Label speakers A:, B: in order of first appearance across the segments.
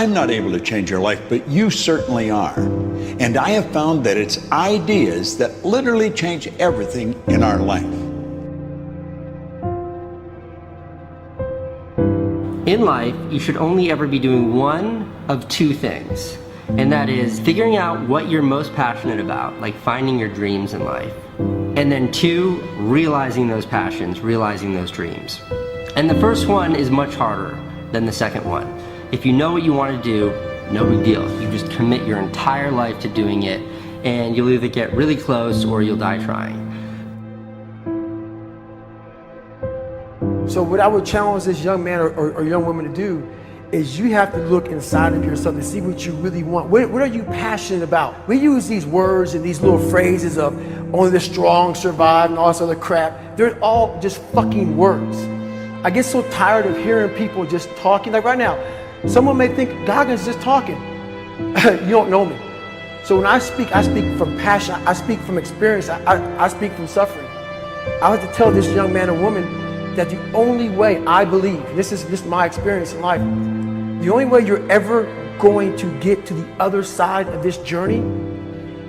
A: I'm not able to change your life, but you certainly are. And I have found that it's ideas that literally change everything in our life.
B: In life, you should only ever be doing one of two things, and that is figuring out what you're most passionate about, like finding your dreams in life. And then two, realizing those passions, realizing those dreams. And the first one is much harder than the second one. If you know what you want to do, no big deal. You just commit your entire life to doing it, and you'll either get really close or you'll die trying.
C: So what I would challenge this young man or young woman to do is you have to look inside of yourself to see what you really want. What are you passionate about? We use these words and these little phrases of only the strong survive and all this other crap. They're all just fucking words. I get so tired of hearing people just talking. Like right now, someone may think Goggins just talking. You don't know me. So when I speak from passion, I speak from experience, I speak from suffering. I have to tell this young man or woman that the only way I believe, and this is my experience in life, the only way you're ever going to get to the other side of this journey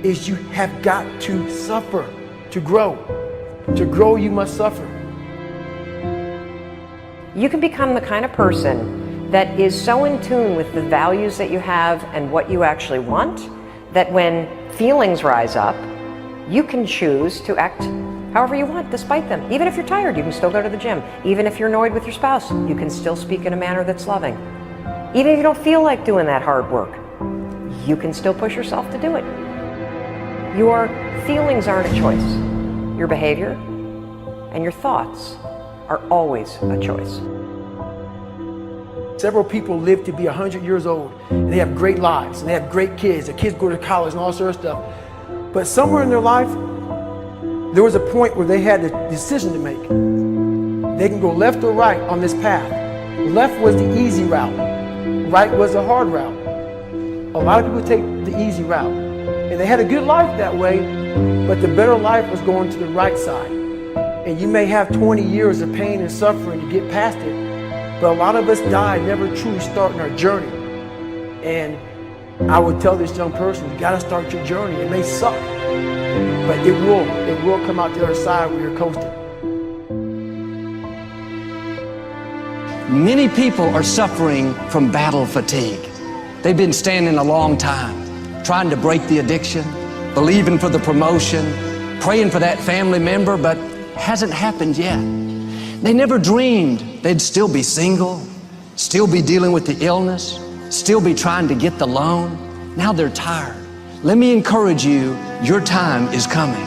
C: is you have got to suffer to grow. To grow, you must suffer.
D: You can become the kind of person that is so in tune with the values that you have and what you actually want, that when feelings rise up, you can choose to act however you want despite them. Even if you're tired, you can still go to the gym. Even if you're annoyed with your spouse, you can still speak in a manner that's loving. Even if you don't feel like doing that hard work, you can still push yourself to do it. Your feelings aren't a choice. Your behavior and your thoughts are always a choice.
C: Several people live to be 100 years old, and they have great lives, and they have great kids. Their kids go to college and all sorts of stuff. But somewhere in their life, there was a point where they had a decision to make. They can go left or right on this path. Left was the easy route. Right was the hard route. A lot of people take the easy route. And they had a good life that way, but the better life was going to the right side. And you may have 20 years of pain and suffering to get past it, but a lot of us die never truly starting our journey. And I would tell this young person, you gotta start your journey. It may suck, but it will come out the other side where you're coasting.
E: Many people are suffering from battle fatigue. They've been standing a long time, trying to break the addiction, believing for the promotion, praying for that family member, but hasn't happened yet. They never dreamed they'd still be single, still be dealing with the illness, still be trying to get the loan. Now they're tired. Let me encourage you, your time is coming.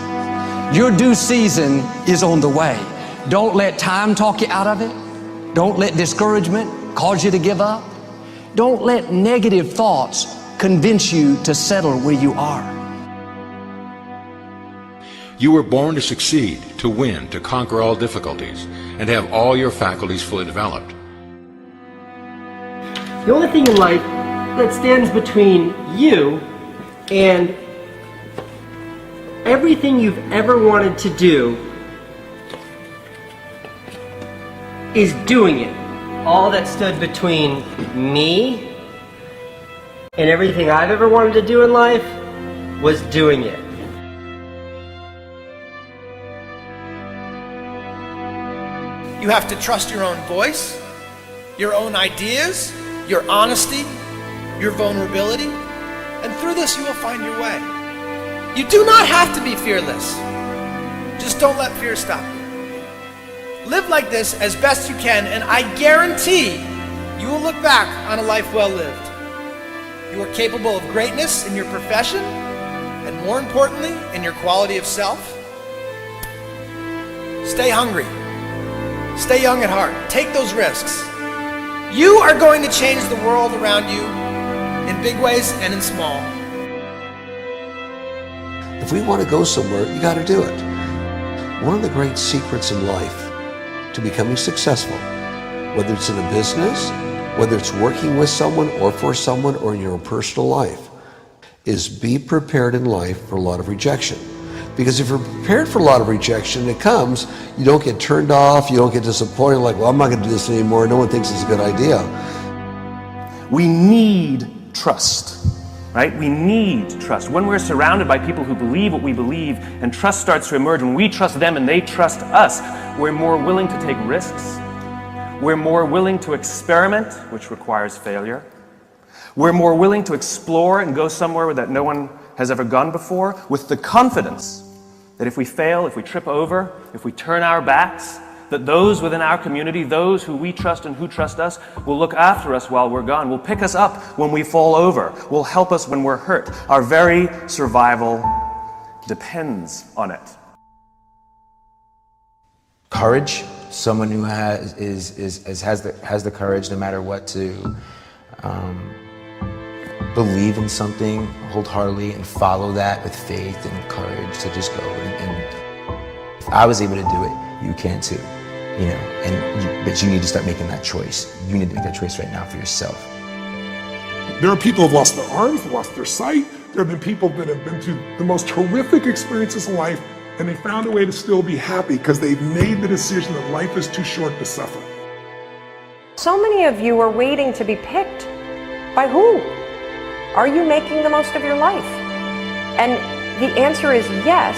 E: Your due season is on the way. Don't let time talk you out of it. Don't let discouragement cause you to give up. Don't let negative thoughts convince you to settle where you are.
F: You were born to succeed, to win, to conquer all difficulties, and have all your faculties fully developed.
B: The only thing in life that stands between you and everything you've ever wanted to do is doing it. All that stood between me and everything I've ever wanted to do in life was doing it.
G: You have to trust your own voice, your own ideas, your honesty, your vulnerability, and through this you will find your way. You do not have to be fearless. Just don't let fear stop you. Live like this as best you can, and I guarantee you will look back on a life well lived. You are capable of greatness in your profession, and more importantly, in your quality of self. Stay hungry. Stay young at heart. Take those risks. You are going to change the world around you in big ways and in small.
H: If we want to go somewhere, you got to do it. One of the great secrets in life to becoming successful, whether it's in a business, whether it's working with someone or for someone or in your own personal life, is be prepared in life for a lot of rejection. Because if you're prepared for a lot of rejection, it comes, you don't get turned off, you don't get disappointed, like, well, I'm not going to do this anymore, no one thinks it's a good idea.
I: We need trust, right? We need trust. When we're surrounded by people who believe what we believe and trust starts to emerge, when we trust them and they trust us, we're more willing to take risks. We're more willing to experiment, which requires failure. We're more willing to explore and go somewhere that no one has ever gone before, with the confidence that if we fail, if we trip over, if we turn our backs, that those within our community, those who we trust and who trust us, will look after us while we're gone, will pick us up when we fall over, will help us when we're hurt. Our very survival depends on it.
J: Courage, someone who has the courage no matter what to believe in something wholeheartedly and follow that with faith and courage to just go. And if I was able to do it, you can too. But you need to start making that choice. You need to make that choice right now for yourself.
K: There are people who have lost their arms, lost their sight. There have been people that have been through the most horrific experiences in life, and they found a way to still be happy because they've made the decision that life is too short to suffer.
D: So many of you are waiting to be picked. By who? Are you making the most of your life? And the answer is yes,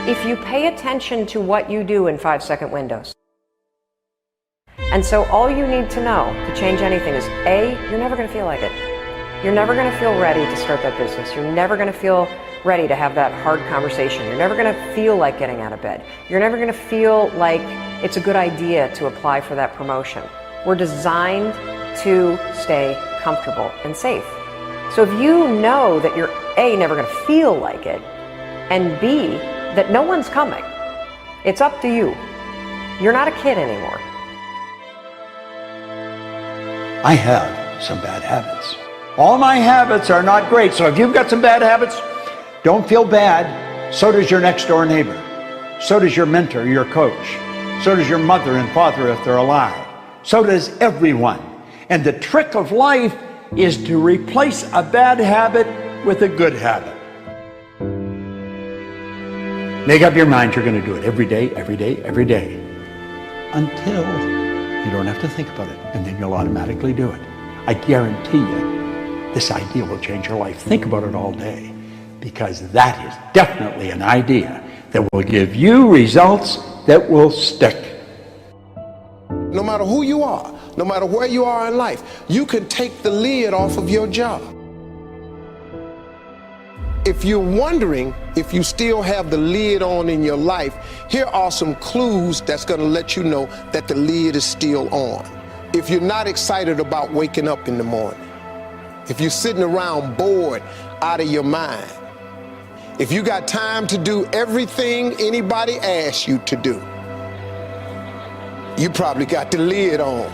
D: if you pay attention to what you do in 5-second windows. And so all you need to know to change anything is A, you're never going to feel like it. You're never going to feel ready to start that business. You're never going to feel ready to have that hard conversation. You're never going to feel like getting out of bed. You're never going to feel like it's a good idea to apply for that promotion. We're designed to stay comfortable and safe. So if you know that you're A, never going to feel like it, and B, that no one's coming, it's up to you. You're not a kid anymore.
A: I have some bad habits. All my habits are not great, so if you've got some bad habits, don't feel bad. So does your next door neighbor. So does your mentor, your coach. So does your mother and father if they're alive. So does everyone. And the trick of life is to replace a bad habit with a good habit. Make up your mind you're going to do it every day, every day, every day, until you don't have to think about it, and then you'll automatically do it. I guarantee you, this idea will change your life. Think about it all day, because that is definitely an idea that will give you results that will stick.
L: No matter who you are, no matter where you are in life, you can take the lid off of your job. If you're wondering if you still have the lid on in your life, here are some clues that's going to let you know that the lid is still on. If you're not excited about waking up in the morning, if you're sitting around bored out of your mind, if you got time to do everything anybody asks you to do, you probably got the lid on.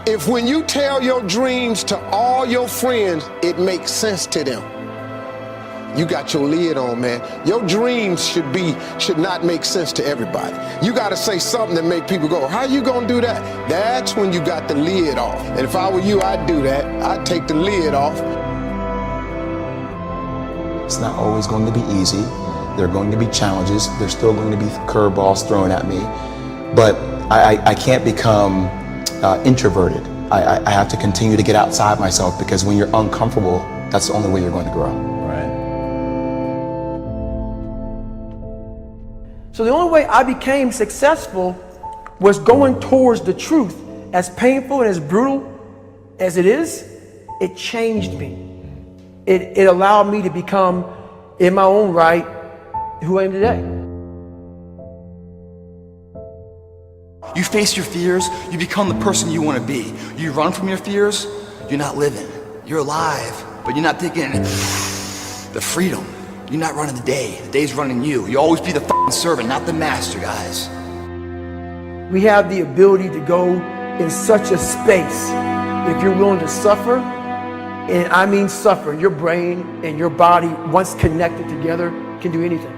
L: If when you tell your dreams to all your friends, it makes sense to them, you got your lid on, man. Your dreams should not make sense to everybody. You got to say something that make people go, how you gonna do that? That's when you got the lid off. And if I were you, I'd do that. I'd take the lid off.
J: It's not always going to be easy. There are going to be challenges. There's still going to be curveballs thrown at me. But I can't become introverted. I have to continue to get outside myself, because when you're uncomfortable, that's the only way you're going to grow.
C: So the only way I became successful was going towards the truth. As painful and as brutal as it is, it changed me. It allowed me to become, in my own right, who I am today.
M: You face your fears, you become the person you want to be. You run from your fears, you're not living. You're alive, but you're not taking the freedom. You're not running the day. The day's running you. You always be the f***ing servant, not the master, guys.
C: We have the ability to go in such a space if you're willing to suffer, and I mean suffer. Your brain and your body, once connected together, can do anything.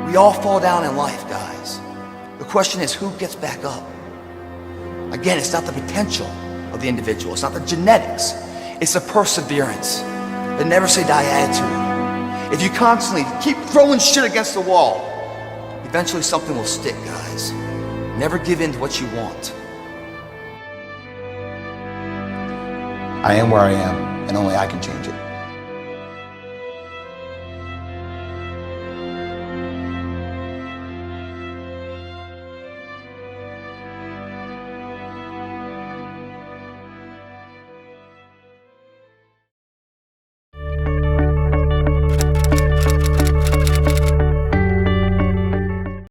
M: We all fall down in life, guys. The question is, who gets back up? Again, it's not the potential of the individual. It's not the genetics. It's the perseverance, the never say die attitude. If you constantly keep throwing shit against the wall, eventually something will stick, guys. Never give in to what you want.
J: I am where I am, and only I can change it.